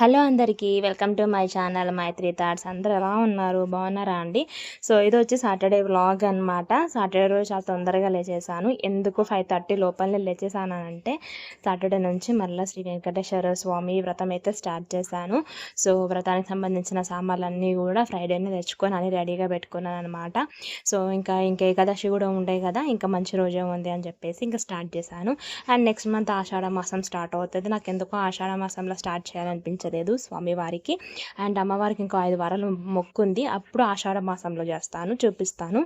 Hello అందరికీ welcome to my channel Maitri thoughts. అందరూ ఎలా ఉన్నారు? బాగున్నారా అండి? సో ఇది వచ్చి సాటర్డే వ్లాగ్ అనమాట. సాటర్డే రోజు చాలా తొందరగా లేచేసాను. ఎందుకు 5:30 లోపలనే లేచేసానంటే సాటర్డే నుంచి మళ్ళీ శ్రీ వెంకటేశ్వర స్వామి వ్రతం అయితే స్టార్ట్ చేశాను. సో వ్రతానికి సంబంధించిన సామాన్లన్నీ కూడా ఫ్రైడేనే తెచ్చుకొని అన్ని రెడీగా పెట్టుకున్నాను అనమాట. సో ఇంకా ఏకాదశి కూడా ఉండే కదా, ఇంకా మంచి రోజే ఉంది అని చెప్పేసి ఇంకా స్టార్ట్ చేశాను. అండ్ నెక్స్ట్ మంత్ ఆషాఢ మాసం స్టార్ట్ అవుతుంది. నాకు ఎందుకో ఆషాఢ మాసంలో స్టార్ట్ చేయాలనిపించలేదు స్వామివారికి. అండ్ అమ్మవారికి ఇంకో 5 వారాలు మొక్కు ఉంది, అప్పుడు ఆషాఢ మాసంలో చేస్తాను, చూపిస్తాను.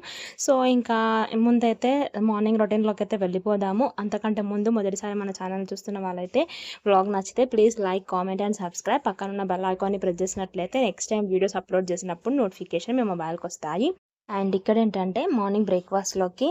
సో ఇంకా ముందైతే మార్నింగ్ రొటీన్లోకి అయితే వెళ్ళిపోదాము. అంతకంటే ముందు మొదటిసారి మన ఛానల్ చూస్తున్న వాళ్ళైతే వ్లాగ్ నచ్చితే please like, comment and subscribe. పక్కన ఉన్న బెల్ ఐకాన్ని ప్రెస్ చేసినట్లయితే నెక్స్ట్ టైం వీడియోస్ అప్లోడ్ చేసినప్పుడు నోటిఫికేషన్ మీ మొబైల్కి వస్తాయి. అండ్ ఇక్కడ ఏంటంటే మార్నింగ్ బ్రేక్ఫాస్ట్లోకి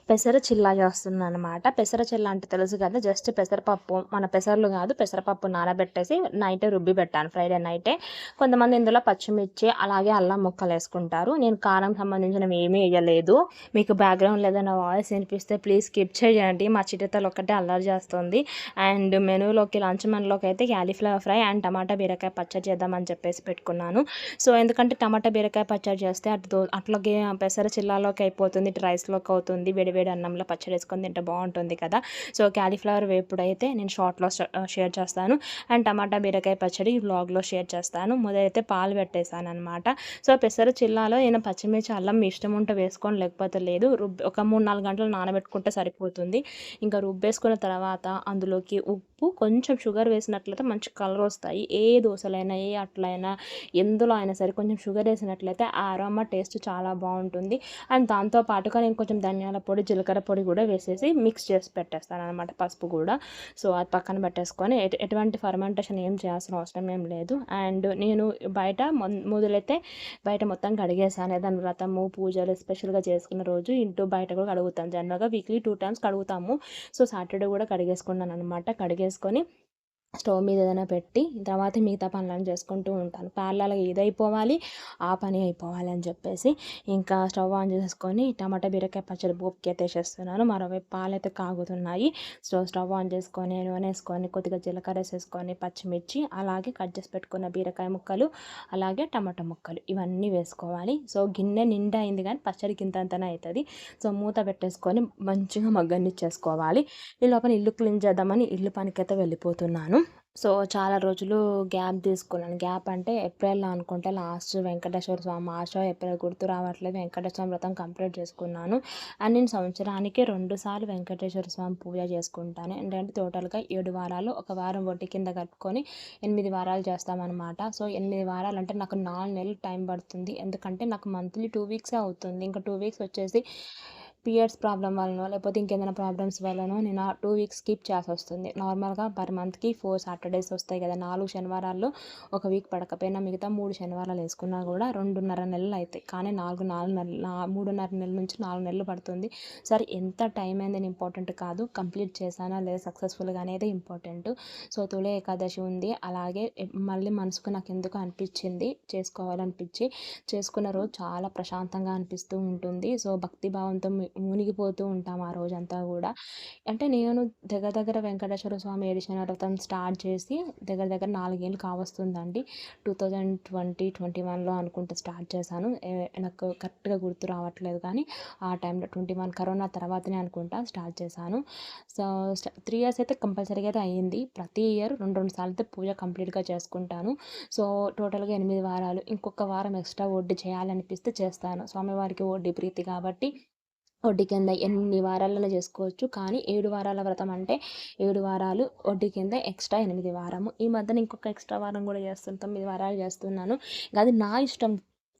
పెసర చిల్లా చేస్తున్నాను అనమాట. పెసర చిల్లా అంటే తెలుసు కదా, జస్ట్ పెసరపప్పు, మన పెసర్లు కాదు, పెసరపప్పు నానబెట్టేసి నైటే రుబ్బి పెట్టాను, ఫ్రైడే నైటే. కొంతమంది ఇందులో పచ్చిమిర్చి అలాగే అల్లం ముక్కలు వేసుకుంటారు. నేను కారం సంబంధించినవి ఏమీ వేయలేదు. మీకు బ్యాక్గ్రౌండ్ ఏదైనా వాయిస్ వినిపిస్తే ప్లీజ్ స్కిప్ చేయండి, మా చిటితలు ఒక్కటే అల్లరి చేస్తుంది. అండ్ మెనూలోకి లంచ్ మెనూలోకి అయితే క్యాలీఫ్లవర్ ఫ్రై అండ్ టమాటా బీరకాయ పచ్చడి చేద్దామని చెప్పేసి పెట్టుకున్నాను. సో ఎందుకంటే టమాటా బీరకాయ పచ్చడి చేస్తే అట్లాగే పెసర చిల్లాలోకి అయిపోతుంది, ఇటు రైస్లోకి అవుతుంది, వేడి అన్నంలో పచ్చడి వేసుకొని తింటే బాగుంటుంది కదా. సో క్యాలీఫ్లవర్ వేపుడు అయితే నేను షార్ట్లో షేర్ చేస్తాను. అండ్ టమాటా బీరకాయ పచ్చడి వ్లాగ్లో షేర్ చేస్తాను. మొదలైతే పాలు పెట్టేశాను అనమాట. సో పెసర చిల్లాలో నేను పచ్చిమిర్చి అల్లం మీ ఇష్టం ఉంటే వేసుకోండి, లేకపోతే లేదు. ఒక 3-4 గంటలు నానబెట్టుకుంటే సరిపోతుంది. ఇంకా రుబ్బేసుకున్న తర్వాత అందులోకి ఉప్పు, కొంచెం షుగర్ వేసినట్లయితే మంచి కలర్ వస్తాయి. ఏ దోశలైనా ఏ అట్లయినా ఎందులో అయినా సరే కొంచెం షుగర్ వేసినట్లయితే ఆ అరోమా టేస్ట్ చాలా బాగుంటుంది. అండ్ దాంతో పాటుగా నేను కొంచెం ధనియాల పొడి, జీలకర్ర పొడి కూడా వేసేసి మిక్స్ చేసి పెట్టేస్తాను అనమాట, పసుపు కూడా. సో అది పక్కన పెట్టేసుకొని ఎటువంటి ఫర్మెంటేషన్ ఏం చేయాల్సిన అవసరం ఏం లేదు. అండ్ నేను బయట మొదలైతే బయట మొత్తం కడిగేసాను. ఏదైనా వ్రతము, పూజలు స్పెషల్గా చేసుకున్న రోజు ఇంటూ బయట కూడా కడుగుతాను. జనరల్గా వీక్లీ 2 టైమ్స్ కడుగుతాము. సో సాటర్డే కూడా కడిగేసుకున్నాను అనమాట. కడిగేసుకొని స్టవ్ మీద ఏదైనా పెట్టి తర్వాత మిగతా పనులను చేసుకుంటూ ఉంటాను. ప్యారలల్గా ఇది అయిపోవాలి, ఆ పని అయిపోవాలి అని చెప్పేసి ఇంకా స్టవ్ ఆన్ చేసుకొని టమాటా బీరకాయ పచ్చడి పోపుకి అయితే వేసేస్తున్నాను. మరోవైపు పాలు అయితే కాగుతున్నాయి. సో స్టవ్ ఆన్ చేసుకొని నూనె వేసుకొని కొద్దిగా జీలకర్ర వేసేసుకొని పచ్చిమిర్చి అలాగే కట్ చేసి పెట్టుకున్న బీరకాయ ముక్కలు అలాగే టమాటా ముక్కలు ఇవన్నీ వేసుకోవాలి. సో గిన్నె నిండా అయింది కానీ పచ్చడికి ఇంతంతనే అవుతుంది. సో మూత పెట్టేసుకొని మంచిగా మగ్గనిచ్చేసుకోవాలి. ఈ లోపల ఇల్లు క్లీన్ చేద్దామని ఇల్లు పనికైతే వెళ్ళిపోతున్నాను. సో చాలా రోజులు గ్యాప్ తీసుకున్నాను. గ్యాప్ అంటే ఏప్రిల్లో అనుకుంటే లాస్ట్ వెంకటేశ్వర స్వామి, మార్చ్ ఏప్రిల్ గుర్తు రావట్లేదు, వెంకటేశ్వర స్వామి వ్రతం కంప్లీట్ చేసుకున్నాను. అండ్ నేను సంవత్సరానికి 2 సార్లు వెంకటేశ్వర స్వామి పూజ చేసుకుంటాను. ఏంటంటే టోటల్గా 7 వారాలు, ఒక వారం వడ్డీ కింద కలుపుకొని 8 వారాలు చేస్తామన్నమాట. సో 8 వారాలు అంటే నాకు 4 నెలలు టైం పడుతుంది. ఎందుకంటే నాకు మంత్లీ 2 వీక్సే అవుతుంది. ఇంకా 2 వీక్స్ వచ్చేసి పీరియడ్స్ ప్రాబ్లం వలనో లేకపోతే ఇంకేదైనా ప్రాబ్లమ్స్ వల్లనో నేను ఆ 2 వీక్స్ స్కిప్ చేయాల్సి వస్తుంది. నార్మల్గా పర్ మంత్కి 4 సాటర్డేస్ వస్తాయి కదా, 4 శనివారాల్లో ఒక వీక్ పడకపోయినా మిగతా 3 శనివారాలు వేసుకున్నా కూడా 2.5 నెలలు అవుతాయి. కానీ 3.5 నెలల నుంచి 4 నెలలు పడుతుంది. సరే ఎంత టైం అయిందని ఇంపార్టెంట్ కాదు, కంప్లీట్ చేశానా లేదా సక్సెస్ఫుల్గా అనేది ఇంపార్టెంట్. సో తొలి ఏకాదశి ఉంది. అలాగే మళ్ళీ మనసుకు నాకు ఎందుకు అనిపించింది, చేసుకోవాలనిపించి చేసుకున్న రోజు చాలా ప్రశాంతంగా అనిపిస్తూ ఉంటుంది. సో భక్తిభావంతో మునిగిపోతూ ఉంటాం ఆ రోజంతా కూడా. అంటే నేను దగ్గర వెంకటేశ్వర స్వామి ఏడిశన వ్రతం స్టార్ట్ చేసి దగ్గర 4 ఏళ్ళు కావస్తుందండి. 2021లో అనుకుంటే స్టార్ట్ చేశాను. నాకు కరెక్ట్గా గుర్తు రావట్లేదు కానీ ఆ టైంలో 21 కరోనా తర్వాతనే అనుకుంటా స్టార్ట్ చేశాను. సో 3 ఇయర్స్ అయితే కంపల్సరీగా అయితే అయ్యింది. ప్రతి ఇయర్ 2 సార్లు అయితే పూజ కంప్లీట్గా చేసుకుంటాను. సో టోటల్గా 8 వారాలు, ఇంకొక వారం ఎక్స్ట్రా వడ్డీ చేయాలనిపిస్తే చేస్తాను. స్వామివారికి వడ్డీ ప్రీతి కాబట్టి వడ్డీ కింద ఎన్ని వారాలలో చేసుకోవచ్చు. కానీ 7 వారాల వ్రతం అంటే 7 వారాలు వడ్డీ కింద ఎక్స్ట్రా 8 వారము. ఈ మధ్యన ఇంకొక ఎక్స్ట్రా వారం కూడా చేస్తాను, 9 వారాలు చేస్తున్నాను. అది నా ఇష్టం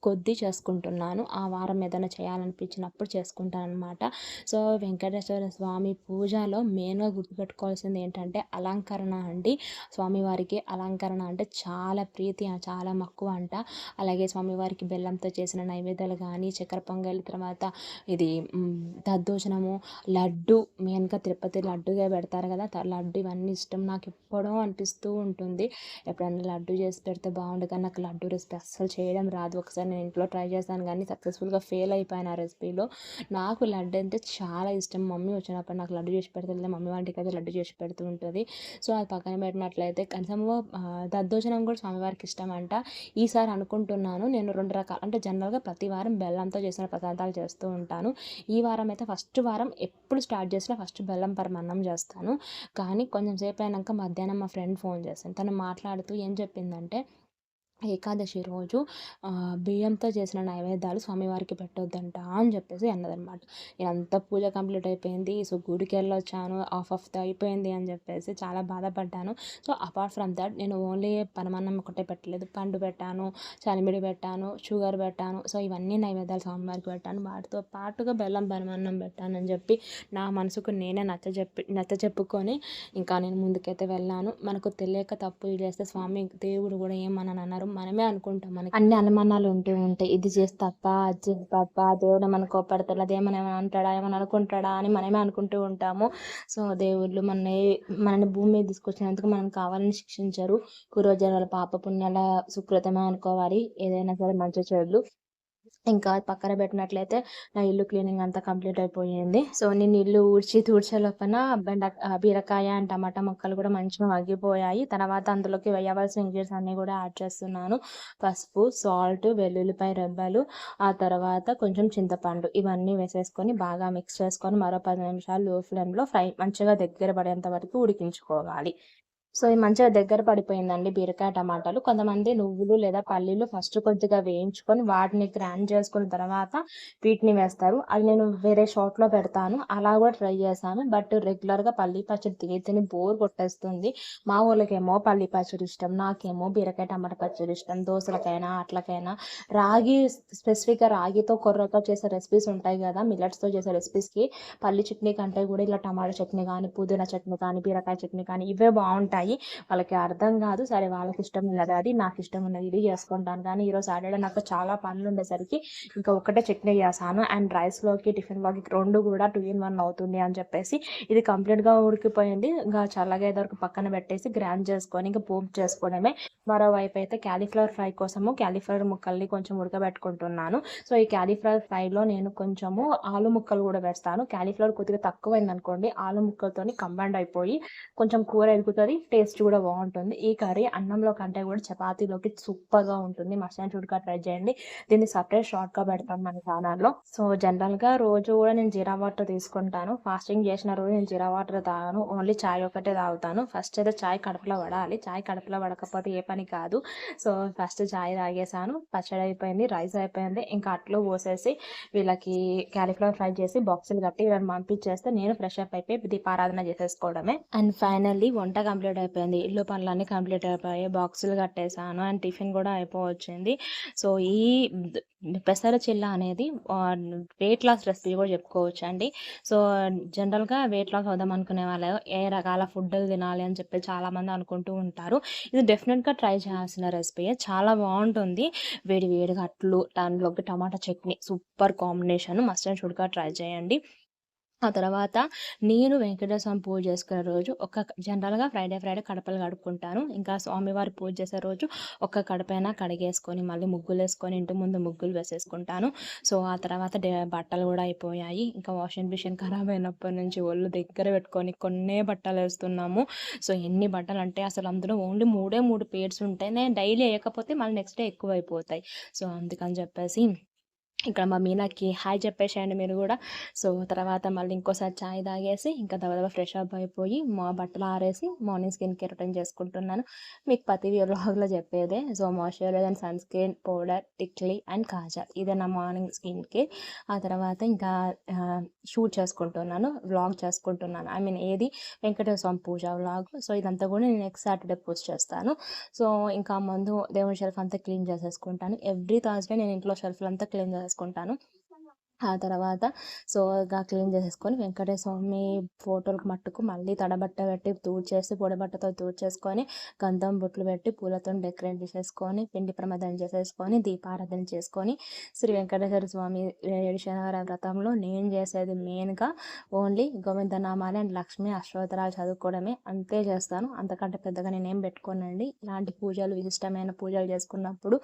కొద్దీ చేసుకుంటున్నాను. ఆ వారం ఏదైనా చేయాలనిపించినప్పుడు చేసుకుంటానన్నమాట. సో వెంకటేశ్వర స్వామి పూజలో మెయిన్గా గుర్తుపెట్టుకోవాల్సింది ఏంటంటే అలంకరణ అండి. స్వామివారికి అలంకరణ అంటే చాలా ప్రీతి, చాలా మక్కువ అంట. అలాగే స్వామివారికి బెల్లంతో చేసిన నైవేద్యాలు కానీ, చక్కెర పొంగల్, తర్వాత ఇది దద్దోజనము, లడ్డు, మెయిన్గా తిరుపతి లడ్డుగా పెడతారు కదా, లడ్డు ఇవన్నీ ఇష్టం. నాకు ఎప్పుడో అనిపిస్తూ ఉంటుంది ఎప్పుడైనా లడ్డు చేసి పెడితే బాగుండు, కానీ నాకు లడ్డు రెసిపీ అస్సలు చేయడం రాదు. ఒకసారి నేను ఇంట్లో ట్రై చేశాను కానీ సక్సెస్ఫుల్గా ఫెయిల్ అయిపోయాను ఆ రెసిపీలో. నాకు లడ్డు అంటే చాలా ఇష్టం. మమ్మీ వచ్చినప్పుడు నాకు లడ్డు చేసి పెడుతుంది, మమ్మీ వాళ్ళకి అయితే లడ్డు చేసి పెడుతూ ఉంటుంది. సో అది పక్కన పెట్టినట్లయితే కనీసము దద్దోజనం కూడా స్వామివారికి ఇష్టం అంట. ఈసారి అనుకుంటున్నాను నేను 2 రకాలు, అంటే జనరల్గా ప్రతి వారం బెల్లంతో చేసిన పదార్థాలు చేస్తూ ఉంటాను. ఈ వారం అయితే ఫస్ట్ వారం ఎప్పుడు స్టార్ట్ చేసినా ఫస్ట్ బెల్లం పరమాన్నం చేస్తాను. కానీ కొంచెం సేపు అయినాక మధ్యాహ్నం మా ఫ్రెండ్ ఫోన్ చేసింది. తను మాట్లాడుతూ ఏం చెప్పిందంటే, ఏకాదశి రోజు బియ్యంతో చేసిన నైవేద్యాలు స్వామివారికి పెట్టొద్దంట అని చెప్పేసి అన్నదనమాట. ఇదంతా పూజ కంప్లీట్ అయిపోయింది. సో గుడికి వెళ్ళొచ్చాను, ఆఫ్ ద అయిపోయింది అని చెప్పేసి చాలా బాధపడ్డాను. సో అపార్ట్ ఫ్రమ్ దట్ నేను ఓన్లీ పరమాన్నం ఒకటే పెట్టలేదు, పండు పెట్టాను, చలిమిడి పెట్టాను, షుగర్ పెట్టాను. సో ఇవన్నీ నైవేద్యాలు స్వామివారికి పెట్టాను. వాటితో పాటుగా బెల్లం పరమాన్నం పెట్టాను అని చెప్పి నా మనసుకు నేనే నచ్చ చెప్పుకొని ఇంకా నేను ముందుకైతే వెళ్ళాను. మనకు తెలియక తప్పు చేస్తే స్వామి దేవుడు కూడా ఏమని అన్నారు, మనమే అనుకుంటాం. మనకి అన్ని అనుమానాలు ఉంటూ ఉంటాయి. ఇది చేసి తప్ప, అది చేసి తప్ప, దేవుడు మన కోపడతాడు, అదేమన్నా ఏమైనా అంటాడా, ఏమైనా అనుకుంటాడా అని మనమే అనుకుంటూ ఉంటాము. సో దేవుళ్ళు మనని భూమి మీద తీసుకొచ్చినందుకు మనం కావాలని శిక్షించరు. పూర్వజన్మల పాప పుణ్యాల సుకృతమే అనుకోవాలి ఏదైనా సరే, మంచి చెడులు. ఇంకా పక్కన పెట్టినట్లయితే నా ఇల్లు క్లీనింగ్ అంతా కంప్లీట్ అయిపోయింది. సో నేను ఇల్లు తుడిచే లోపల బీరకాయ అండ్ టమాటా ముక్కలు కూడా మంచిగా మగ్గిపోయాయి. తర్వాత అందులోకి వేయవలసిన ఇంగ్రీడియంట్స్ అన్నీ కూడా యాడ్ చేస్తున్నాను. పసుపు, సాల్ట్, వెల్లుల్లిపాయ రెబ్బలు, ఆ తర్వాత కొంచెం చింతపండు, ఇవన్నీ వేసేసుకొని బాగా మిక్స్ చేసుకొని మరో 10 నిమిషాలు లో ఫ్లేమ్లో మంచిగా దగ్గర పడేంత వరకు ఉడికించుకోవాలి. సో ఇది మంచిగా దగ్గర పడిపోయిందండి బీరకాయ టమాటాలు. కొంతమంది నువ్వులు లేదా పల్లీలు ఫస్ట్ కొద్దిగా వేయించుకొని వాటిని గ్రైండ్ చేసుకున్న తర్వాత వీటిని వేస్తారు. అది నేను వేరే షాప్లో పెడతాను, అలా కూడా ట్రై చేశాను. బట్ రెగ్యులర్గా పల్లీ పచ్చడి తిని బోర్ కొట్టేస్తుంది. మా వాళ్ళకేమో పల్లీ పచ్చడి ఇష్టం, నాకేమో బీరకాయ టమాటా పచ్చడి ఇష్టం. దోశలకైనా అట్లకైనా స్పెసిఫిక్గా రాగితో కొర్రతో చేసే రెసిపీస్ ఉంటాయి కదా, మిల్లెట్స్తో చేసే రెసిపీస్కి పల్లి చట్నీ కంటే కూడా ఇలా టమాటా చట్నీ కానీ, పుదీనా చట్నీ కానీ, బీరకాయ చట్నీ కానీ ఇవే బాగుంటాయి. వాళ్ళకి అర్థం కాదు. సరే వాళ్ళకి ఇష్టం ఉన్నది అది, నాకు ఇష్టం ఉన్నది ఇది చేసుకుంటాను. కానీ ఈరోజు సాటర్డే నాకు చాలా పనులు ఉండేసరికి ఇంకా ఒకటే చట్నీ చేశాను. అండ్ రైస్లోకి టిఫిన్లోకి 2 కూడా 2 in 1 అవుతుంది అని చెప్పేసి ఇది కంప్లీట్గా ఉడికిపోయింది. ఇంకా చల్లగా వరకు పక్కన పెట్టేసి గ్రైండ్ చేసుకొని ఇంకా పోపు చేసుకోవడమే. మరోవైపు అయితే క్యాలీఫ్లవర్ ఫ్రై కోసము క్యాలీఫ్లవర్ ముక్కల్ని కొంచెం ఉడకబెట్టుకుంటున్నాను. సో ఈ క్యాలీఫ్లవర్ ఫ్రైలో నేను కొంచెము ఆలు ముక్కలు కూడా వేస్తాను. క్యాలీఫ్లవర్ కొద్దిగా తక్కువైంది అనుకోండి, ఆలు ముక్కలతోని కంబైండ్ అయిపోయి కొంచెం కూర ఎదుగుతుంది, టేస్ట్ కూడా బాగుంటుంది. ఈ కర్రీ అన్నంలో కంటే కూడా చపాతీలోకి సూపర్గా ఉంటుంది. మస్ట్ అండ్ షుడ్గా ట్రై చేయండి. దీన్ని సపరేట్ షార్ట్గా పెడతాను మన ఛానల్లో. సో జనరల్గా రోజు కూడా నేను జీరా వాటర్ తీసుకుంటాను. ఫాస్టింగ్ చేసిన రోజు నేను జీరా వాటర్ తాగాను, ఓన్లీ చాయ్ ఒకటే తాగుతాను. ఫస్ట్ అయితే చాయ్ కడుపులో పడాలి, చాయ్ కడుపులో పడకపోతే ఏ పని కాదు. సో ఫస్ట్ చాయ్ తాగేసాను, పచ్చడి అయిపోయింది, రైస్ అయిపోయింది. ఇంకా అట్లు పోసేసి వీళ్ళకి క్యాలీఫ్లవర్ ఫ్రై చేసి బాక్సులు కట్టి వీళ్ళని పంపించేస్తే నేను ఫ్రెష్ అప్ అయిపోయి దీపారాధన చేసేసుకోవడమే. అండ్ ఫైనల్లీ వంట కంప్లీట్ అయిపోయింది, ఇల్లు పనులన్నీ కంప్లీట్ అయిపోయాయి, బాక్సులు కట్టేసాను అండ్ టిఫిన్ కూడా అయిపోవచ్చింది. సో ఈ పెసర చిల్ల అనేది వెయిట్ లాస్ రెసిపీ కూడా చెప్పుకోవచ్చు అండి. సో జనరల్గా వెయిట్ లాస్ అవుదాం అనుకునే వాళ్ళు ఏ రకాల ఫుడ్ తినాలి అని చెప్పి చాలామంది అనుకుంటూ ఉంటారు. ఇది డెఫినెట్గా ట్రై చేయాల్సిన రెసిపీ, చాలా బాగుంటుంది. వేడి వేడిగా అట్లు, దానిలోకి tomato chutney super combination, must and షుడ్గా ట్రై చేయండి. ఆ తర్వాత నేను వెంకటేశ్వర స్వామి పూజ చేసుకునే రోజు జనరల్గా ఫ్రైడే కడపలు కడుక్కుంటాను. ఇంకా స్వామివారి పూజ చేసే రోజు ఒక్క కడపైనా కడిగేసుకొని మళ్ళీ ముగ్గులు వేసుకొని ఇంటి ముందు ముగ్గులు వేసేసుకుంటాను. సో ఆ తర్వాత బట్టలు కూడా అయిపోయాయి. ఇంకా వాషింగ్ మిషన్ ఖరాబ్ అయినప్పటి నుంచి ఒళ్ళు దగ్గర పెట్టుకొని కొన్నే బట్టలు వేస్తున్నాము. సో ఎన్ని బట్టలు అంటే అసలు అందులో ఓన్లీ 3 పేర్స్ ఉంటాయి. నేను డైలీ వేయకపోతే మళ్ళీ నెక్స్ట్ డే ఎక్కువ అయిపోతాయి. సో అందుకని చెప్పేసి ఇక్కడ మా మీనాకి హాయ్ చెప్పేసేయండి మీరు కూడా. సో తర్వాత మళ్ళీ ఇంకోసారి చాయ్ తాగేసి ఇంకా దబదబా ఫ్రెష్ అప్ అయిపోయి మా బట్టలు ఆరేసి మార్నింగ్ స్కిన్ కేర్ రొటీన్ చేసుకుంటున్నాను. మీకు ప్రతి వ్లాగ్లో చెప్పేదే. So moisturizer and sunscreen powder, tikli and kajal, ఇదే నా మార్నింగ్ స్కిన్ కేర్. ఆ తర్వాత ఇంకా షూట్ చేసుకుంటున్నాను, వ్లాగ్ చేసుకుంటున్నాను. ఐ మీన్ ఏది వెంకటేశ్వర స్వామి పూజ వ్లాగ్. సో ఇదంతా కూడా నేను నెక్స్ట్ సాటర్డే పోస్ట్ చేస్తాను. సో ఇంకా ముందు దేవుని షెల్ఫ్ అంతా క్లీన్ చేసేసుకుంటాను. ఎవ్రీ థర్స్డే నేను ఇంట్లో షెల్ఫ్లు అంతా క్లీన్ చేసుకుంటాను. ఆ తర్వాత సో ఇక క్లీన్ చేసేసుకొని వెంకటేశ్వర స్వామి ఫోటోలకు మట్టుకు మళ్ళీ తడబట్ట పెట్టి తూడ్చేసి పొడిబట్టతో తూడ్చేసుకొని గంధం బొట్లు పెట్టి పూలతో డెకరేట్ చేసేసుకొని పిండి ప్రమదం చేసేసుకొని దీపారాధన చేసుకొని శ్రీ వెంకటేశ్వర స్వామి 7 శనివార వ్రతంలో నేను చేసేది మెయిన్గా ఓన్లీ గోవిందనామాలు అండ్ లక్ష్మీ అష్టోత్తరాలు చదువుకోవడమే, అంతే చేస్తాను. అంతకంటే పెద్దగా నేనేం పెట్టుకోనండి. ఇలాంటి పూజలు విశిష్టమైన పూజలు చేసుకున్నప్పుడు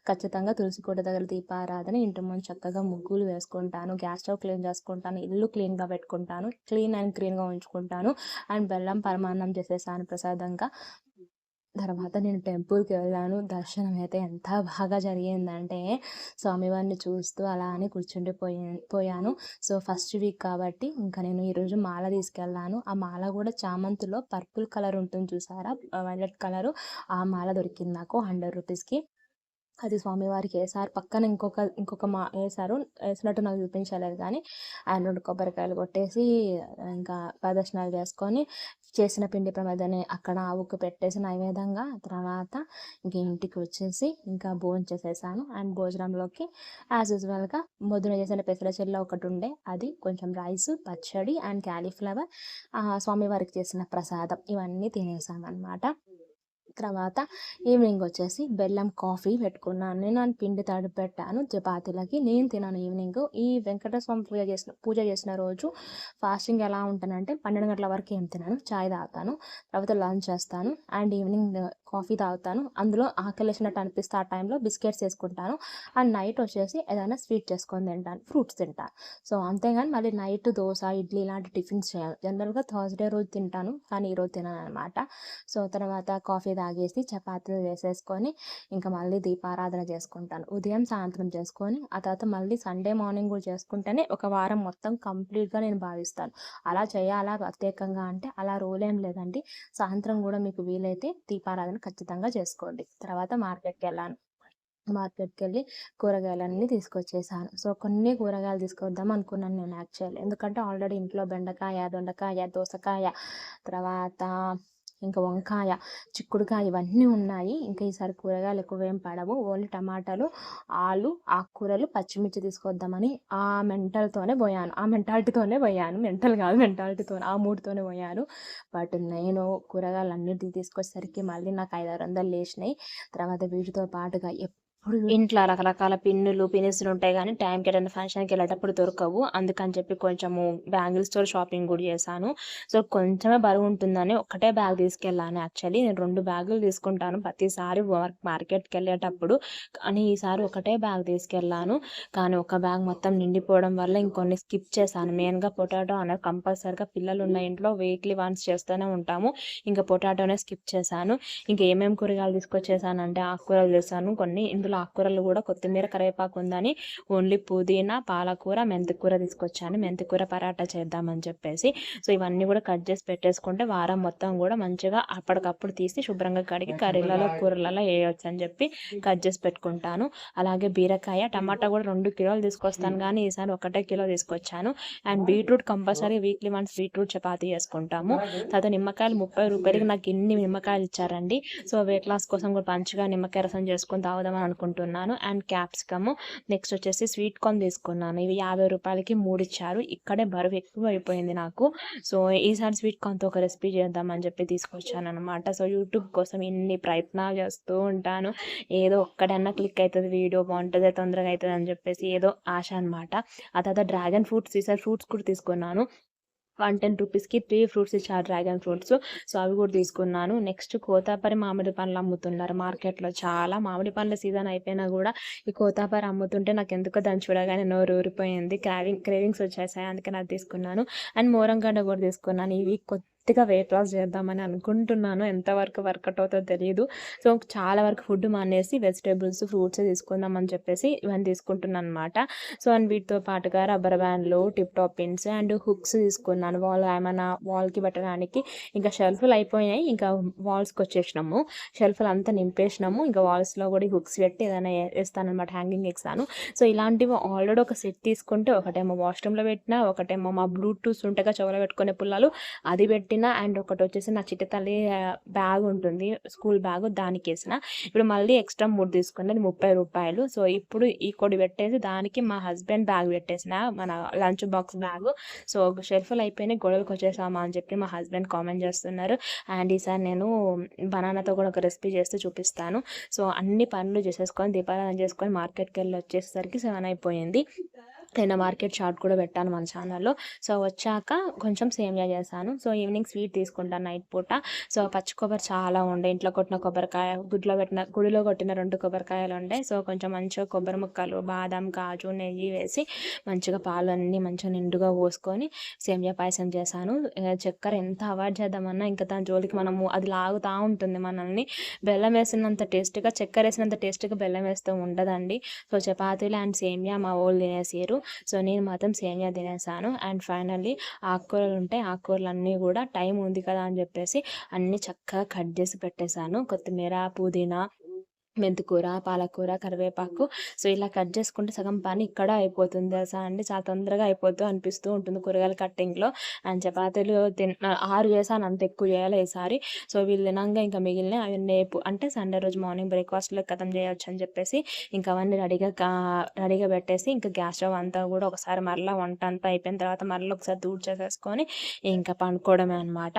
ఖచ్చితంగా తులసి కోట దగ్గర దీపారాధన, ఇంటి ముందు చక్కగా ముగ్గులు వేసుకుంటాను, గ్యాస్ స్టవ్ క్లీన్ చేసుకుంటాను, ఇల్లు క్లీన్గా పెట్టుకుంటాను, క్లీన్ అండ్ క్లీన్గా ఉంచుకుంటాను. అండ్ బెల్లం పరమాన్నం చేసేసాను ప్రసాదంగా. తర్వాత నేను టెంపుల్కి వెళ్ళాను. దర్శనం అయితే ఎంత బాగా జరిగిందంటే స్వామివారిని చూస్తూ అలా అని పోయాను. సో ఫస్ట్ వీక్ కాబట్టి ఇంకా నేను ఈరోజు మాల తీసుకెళ్ళాను. ఆ మాల కూడా చామంతిలో పర్పుల్ కలర్ ఉంటుంది చూసారా, వైలెట్ కలరు. ఆ మాల దొరికింది నాకు 100 రూపీస్కి. అది స్వామివారికి వేసారు. పక్కన ఇంకొక వేసారు, వేసినట్టు నాకు చూపించలేదు కానీ ఆయన 2 కొబ్బరికాయలు కొట్టేసి ఇంకా ప్రదర్శనలు చేసుకొని చేసిన పిండి ప్రమేదాన్ని అక్కడ ఆవుకు పెట్టేసి నైవేద్యంగా తర్వాత ఇంక ఇంటికి వచ్చేసి ఇంకా భోజనం చేసేసాను. అండ్ భోజనంలోకి యాజ్ యూజువల్గా పొద్దున చేసిన పెసరచెల్ల ఒకటి ఉండే, అది కొంచెం రైస్, పచ్చడి అండ్ క్యాలీఫ్లవర్, స్వామివారికి చేసిన ప్రసాదం, ఇవన్నీ తినేసాను అనమాట. తర్వాత ఈవినింగ్ వచ్చేసి బెల్లం కాఫీ పెట్టుకున్నాను. నేను పిండి తడిపి పెట్టాను చపాతీలకి. నేను తిన్నాను ఈవినింగ్. ఈ వెంకటేశ్వర స్వామి పూజ చేసిన రోజు ఫాస్టింగ్ ఎలా ఉంటానంటే 12 గంటల వరకు ఏం తినాను, చాయ్ తాగుతాను, తర్వాత లంచ్ చేస్తాను అండ్ ఈవినింగ్ కాఫీ తాగుతాను. అందులో ఆకలి వేసినట్టు అనిపిస్తే ఆ టైంలో బిస్కెట్స్ వేసుకుంటాను. అండ్ నైట్ వచ్చేసి ఏదైనా స్వీట్ చేసుకొని తింటాను, ఫ్రూట్స్ తింటాను. సో అంతేగాని మళ్ళీ నైట్ దోశ, ఇడ్లీ ఇలాంటి టిఫిన్స్ చేయాలి. జనరల్గా థర్స్డే రోజు తింటాను కానీ ఈరోజు తినాను అనమాట. సో తర్వాత కాఫీ తాగేసి చపాతీలు వేసేసుకొని ఇంకా మళ్ళీ దీపారాధన చేసుకుంటాను. ఉదయం సాయంత్రం చేసుకొని ఆ తర్వాత మళ్ళీ సండే మార్నింగ్ కూడా చేసుకుంటేనే ఒక వారం మొత్తం కంప్లీట్గా నేను భావిస్తాను. అలా చేయాలా ప్రత్యేకంగా అంటే అలా రూల్ ఏం లేదండి. సాయంత్రం కూడా మీకు వీలైతే దీపారాధన ఖచ్చితంగా చేసుకోండి. తర్వాత మార్కెట్కి వెళ్ళాను. మార్కెట్కి వెళ్ళి కూరగాయలన్నీ తీసుకొచ్చేసాను. సో కొన్ని కూరగాయలు తీసుకొద్దాం అనుకున్నాను నేను యాక్చువల్లీ, ఎందుకంటే ఆల్రెడీ ఇంట్లో బెండకాయ, దొండకాయ, దోసకాయ, తర్వాత ఇంకా వంకాయ, చిక్కుడుకాయ ఇవన్నీ ఉన్నాయి. ఇంకా ఈసారి కూరగాయలు ఎక్కువ ఏం పడవు, ఓన్లీ టమాటాలు, ఆలు, ఆకుకూరలు, పచ్చిమిర్చి తీసుకొద్దామని ఆ మెంటాలిటీతోనే పోయాను. మెంటల్ కాదు, మెంటాలిటీతో ఆ మూడుతోనే పోయాను. బట్ నేను కూరగాయలు అన్నిటిని తీసుకొచ్చేసరికి మళ్ళీ నాకు 500-600 లేచినాయి. తర్వాత వీటితో పాటుగా ఇంట్లో రకరకాల పిన్నులు ఉంటాయి కానీ టైంకి ఏదైనా ఫంక్షన్కి వెళ్ళేటప్పుడు దొరకవు. అందుకని చెప్పి కొంచెము బ్యాంగిల్స్తో షాపింగ్ కూడా చేశాను. సో కొంచెమే బరువు ఉంటుందని ఒకటే బ్యాగ్ తీసుకెళ్ళాను. యాక్చువల్లీ నేను 2 బ్యాగులు తీసుకుంటాను ప్రతిసారి మార్కెట్కి వెళ్ళేటప్పుడు, కానీ ఈసారి ఒకటే బ్యాగ్ తీసుకెళ్ళాను. కానీ ఒక బ్యాగ్ మొత్తం నిండిపోవడం వల్ల ఇంకొన్ని స్కిప్ చేశాను. మెయిన్గా పొటాటో అనేది కంపల్సరీగా పిల్లలు ఉన్న ఇంట్లో వీక్లీ వన్స్ చేస్తూనే ఉంటాము. ఇంకా పొటాటోనే స్కిప్ చేశాను. ఇంకా ఏమేమి కూరగాయలు తీసుకొచ్చేసానంటే ఆకుకూరలు చేశాను కొన్ని. ఇందులో ఆకుకూరలు కూడా కొత్తిమీర, కరివేపాకు ఉందని ఓన్లీ పుదీనా, పాలకూర, మెంతికూర తీసుకొచ్చాను. మెంతికూర పరాటా చేద్దామని చెప్పేసి. సో ఇవన్నీ కూడా కట్ చేసి పెట్టేసుకుంటే వారం మొత్తం కూడా మంచిగా అప్పటికప్పుడు తీసి శుభ్రంగా కడిగి కర్రీలలో, కూరలలో వేయవచ్చు అని చెప్పి కట్ చేసి పెట్టుకుంటాను. అలాగే బీరకాయ, టమాటా కూడా 2 కిలోలు తీసుకొస్తాను కానీ ఈసారి 1 కిలో తీసుకొచ్చాను. And beetroot compulsory weekly once beetroot chapati చేసుకుంటాము. తర్వాత నిమ్మకాయలు 30 రూపాయలకి నాకు ఇన్ని నిమ్మకాయలు ఇచ్చారండి. సో వెయిట్ లాస్ కోసం కూడా మంచిగా నిమ్మకాయ రసం చేసుకొని తాగుదామని అనుకుంటున్నాను. అండ్ క్యాప్సికమ్, నెక్స్ట్ వచ్చేసి స్వీట్ కార్న్ తీసుకున్నాను. ఇవి 50 రూపాయలకి 3 ఇచ్చారు. ఇక్కడే బరువు ఎక్కువ అయిపోయింది నాకు. సో ఈసారి స్వీట్ కార్న్తో ఒక రెసిపీ చేద్దామని చెప్పి తీసుకొచ్చాను అనమాట. సో యూట్యూబ్ కోసం ఇన్ని ప్రయత్నాలు చేస్తూ ఉంటాను. ఏదో ఒక్కడన్నా క్లిక్ అవుతుంది, వీడియో బాగుంటుంది, తొందరగా అవుతుంది అని చెప్పేసి ఏదో ఆశ అనమాట. ఆ తర్వాత డ్రాగన్ ఫ్రూట్స్, ఈసారి ఫ్రూట్స్ కూడా తీసుకున్నాను. 110 రూపీస్కి 3 ఫ్రూట్స్ ఇచ్చారు, డ్రాగన్ ఫ్రూట్స్. సో అవి కూడా తీసుకున్నాను. నెక్స్ట్ కోతాపరి మామిడి పండ్లు అమ్ముతున్నారు మార్కెట్లో. చాలా మామిడి పండ్ల సీజన్ అయిపోయినా కూడా ఈ కోతాపరి అమ్ముతుంటే నాకు ఎందుకో దాన్ని చూడగానే నోరు ఊరిపోయింది, క్రేవింగ్స్ వచ్చేసాయి. అందుకని అది తీసుకున్నాను. అండ్ మోరంగడ్డ కూడా తీసుకున్నాను. ఈ వీక్ కొద్దిగా వెయిట్ లాస్ చేద్దామని అనుకుంటున్నాను. ఎంతవరకు వర్కౌట్ అవుతుందో తెలియదు. సో చాలా వరకు ఫుడ్ మానేసి వెజిటేబుల్స్, ఫ్రూట్స్ తీసుకుందామని చెప్పేసి ఇవన్నీ తీసుకుంటున్నాను అనమాట. సో అండ్ వీటితో పాటుగా రబ్బర్ బ్యాండ్లు, tip top pins and hooks తీసుకున్నాను. ఏమైనా వాల్కి పెట్టడానికి. ఇంకా షెల్ఫ్లు అయిపోయాయి, ఇంకా వాల్స్కి వచ్చేసినాము. షెల్ఫ్లు అంతా నింపేసినాము. ఇంకా వాల్స్లో కూడా హుక్స్ పెట్టి ఏదైనా వేస్తానమాట, హ్యాంగింగ్ వేస్తాను. సో ఇలాంటివి ఆల్రెడీ ఒక సెట్ తీసుకుంటే ఒకటేమో వాష్రూమ్లో పెట్టినా, ఒకటేమో మా బ్లూటూత్ ఉంటేగా చెవులో పెట్టుకునే పుల్లలు అది పెట్టి పెట్టిన అండ్ ఒకటి వచ్చేసి నా చిట్టి తల్లి బ్యాగ్ ఉంటుంది, స్కూల్ బ్యాగ్, దానికి వేసిన. ఇప్పుడు మళ్ళీ ఎక్స్ట్రా 3 తీసుకుని అది 30 రూపాయలు. సో ఇప్పుడు ఈ కొడి పెట్టేసి దానికి మా హస్బెండ్ బ్యాగ్ పెట్టేసిన, మన లంచ్ బాక్స్ బ్యాగ్. సో షెల్ఫ్లు అయిపోయినాయి, గొడవలకు వచ్చేసామా అని చెప్పి మా హస్బెండ్ కామెంట్ చేస్తున్నారు. అండ్ ఈసారి నేను బనానాతో కూడా ఒక రెసిపీ చేస్తూ చూపిస్తాను. సో అన్ని పనులు చేసేసుకొని దీపారాధన చేసుకొని మార్కెట్కి వెళ్ళి వచ్చేసరికి 7 అయిపోయింది. నేను మార్కెట్ షార్ట్ కూడా పెట్టాను మన ఛానల్లో. సో వచ్చాక కొంచెం సేమియా చేశాను. సో ఈవినింగ్ స్వీట్ తీసుకుంటాను నైట్ పూట. సో పచ్చి కొబ్బరి చాలా ఉండే, ఇంట్లో కొట్టిన కొబ్బరికాయ, గుడిలో కొట్టిన 2 కొబ్బరికాయలు ఉండే. సో కొంచెం మంచిగా కొబ్బరి ముక్కలు, బాదం, కాజు, నెయ్యి వేసి మంచిగా పాలు అన్నీ మంచిగా నిండుగా పోసుకొని సేమియా పాయసం చేశాను. చక్కెర ఎంత అవాయిడ్ చేద్దామన్నా ఇంకా దాని జోలికి మనము అది లాగుతూ ఉంటుంది మనల్ని. బెల్లం వేసినంత టేస్ట్గా, చక్కెర వేసినంత టేస్ట్గా బెల్లం వేస్తూ ఉండదండి. సో చపాతీలు అండ్ సేమియా మా వాళ్ళు తినేసారు. సో నేను మాత్రం సేమియా తినేసాను. అండ్ ఫైనల్లీ ఆకుకూరలు ఉంటే ఆకుకూరలు కూడా టైం ఉంది కదా అని చెప్పేసి అన్నీ చక్కగా కట్ చేసి పెట్టేశాను. కొత్తిమీర, పుదీనా, మెంతికూర, పాలకూర, కరివేపాకు. సో ఇలా కట్ చేసుకుంటే సగం పని ఇక్కడ అయిపోతుంది తెలుసా అండి. చాలా తొందరగా అయిపోతూ అనిపిస్తూ ఉంటుంది కూరగాయల కట్టింగ్లో. అండ్ చపాతీలు 6 చేశాను, అంత ఎక్కువ చేయాలి ఈసారి. సో వీళ్ళు తినంగా ఇంకా మిగిలిన అవి రేపు అంటే సండే రోజు మార్నింగ్ బ్రేక్ఫాస్ట్లో ఖతం చేయొచ్చు అని చెప్పేసి ఇంకా అవన్నీ రెడీగా పెట్టేసి ఇంకా గ్యాస్ స్టవ్ అంతా కూడా ఒకసారి మరలా వంట అంతా అయిపోయిన తర్వాత మరలా ఒకసారి దూడ్ చేసేసుకొని ఇంకా పండుకోవడమే అనమాట.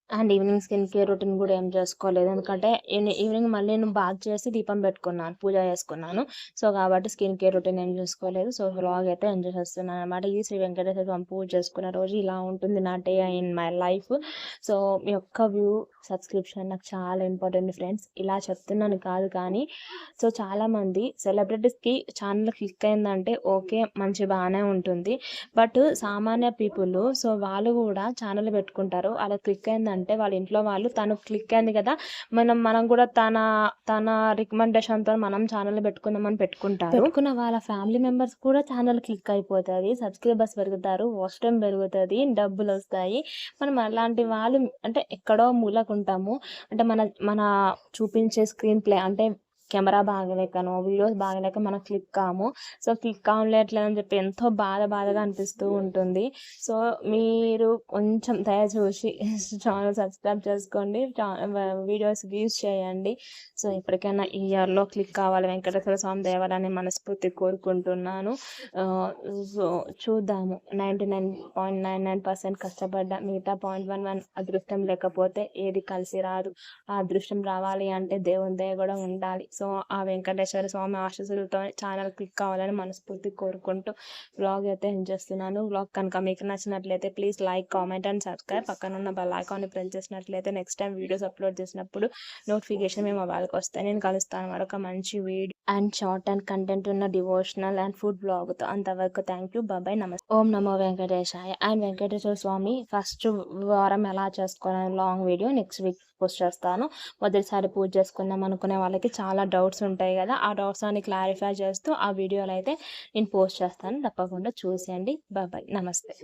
And evening skin care routine కూడా ఏం చేసుకోలేదు, ఎందుకంటే ఈవినింగ్ మళ్ళీ నేను బాత్ చేసి దీపం పెట్టుకున్నాను, పూజ చేసుకున్నాను. సో కాబట్టి స్కిన్ కేర్ రొటీన్ ఏం చేసుకోలేదు. సో వ్లాగ్ అయితే ఎంజాయ్ చేస్తున్నాను అనమాట. ఈ శ్రీ వెంకటేశ్వర స్వామి పూజ చేసుకున్న రోజు ఇలా ఉంటుంది నా day in my life. So మీ యొక్క వ్యూ, సబ్స్క్రిప్షన్ నాకు చాలా ఇంపార్టెంట్ ఫ్రెండ్స్. ఇలా చెప్తున్నాను కాదు కానీ, సో చాలామంది సెలబ్రిటీస్కి ఛానల్ క్లిక్ అయిందంటే ఓకే, మంచి బాగానే ఉంటుంది. బట్ సామాన్య పీపుల్, సో వాళ్ళు కూడా ఛానల్ పెట్టుకుంటారు. అలా క్లిక్ అయిందంటే వాళ్ళ ఇంట్లో వాళ్ళు తను క్లిక్ అయింది కదా, మనం కూడా తన రికమెండేషన్తో మనం ఛానల్ పెట్టుకుందామని పెట్టుకున్న వాళ్ళ ఫ్యామిలీ మెంబర్స్ కూడా ఛానల్ క్లిక్ అయిపోతుంది, సబ్స్క్రైబర్స్ పెరుగుతారు, వాచ్ టైం పెరుగుతుంది, డబ్బులు వస్తాయి. మనం అలాంటి వాళ్ళు అంటే ఎక్కడో మూలకు ఉంటాము. అంటే మన చూపించే స్క్రీన్ ప్లే అంటే కెమెరా బాగలేకనో, వీడియోస్ బాగలేక మనం క్లిక్ కాము. సో క్లిక్ కావట్లేదని చెప్పి ఎంతో బాధగా అనిపిస్తూ ఉంటుంది. సో మీరు కొంచెం దయచూసి ఛానల్ సబ్స్క్రైబ్ చేసుకోండి, వీడియోస్ వ్యూస్ చేయండి. సో ఇప్పటికైనా ఈ ఇయర్లో క్లిక్ కావాలి వెంకటేశ్వర స్వామి దేవాలని మనస్ఫూర్తి కోరుకుంటున్నాను. సో చూద్దాము. 99.99% కష్టపడ్డా, మిగతా 0.11 అదృష్టం లేకపోతే ఏది కలిసి రాదు. ఆ అదృష్టం రావాలి అంటే దేవుని దయ కూడా ఉండాలి. సో ఆ వెంకటేశ్వర స్వామి ఆశీస్సులతో ఛానల్ క్లిక్ కావాలని మనస్ఫూర్తి కోరుకుంటూ వ్లాగ్ అయితే ఎంజాయ్ చేస్తున్నాను. వ్లాగ్ కనుక మీకు నచ్చినట్లయితే please like, comment and subscribe. పక్కన ఉన్న బెల్ ఐకాన్ని ప్రెస్ చేసినట్లయితే నెక్స్ట్ టైం వీడియోస్ అప్లోడ్ చేసినప్పుడు నోటిఫికేషన్ మీ మొబైల్కి వస్తాయి. నేను కలుస్తాను మరొక మంచి video and short and content ఉన్న డివోషనల్ అండ్ ఫుడ్ బ్లాగ్తో. అంతవరకు థ్యాంక్ యూ, బాయ్, నమస్తే. ఓం నమో వెంకటేశాయ. అండ్ వెంకటేశ్వర స్వామి ఫస్ట్ వారం ఎలా చేసుకోవాలని long video next week post చేస్తాను. మొదటిసారి పూజ చేసుకుందాం అనుకునే వాళ్ళకి చాలా డౌట్స్ ఉంటాయి కదా, ఆ డౌట్స్ అన్ని క్లారిఫై చేస్తూ ఆ వీడియోలు అయితే నేను పోస్ట్ చేస్తాను. తప్పకుండా చూసేయండి. బాయ్, నమస్తే.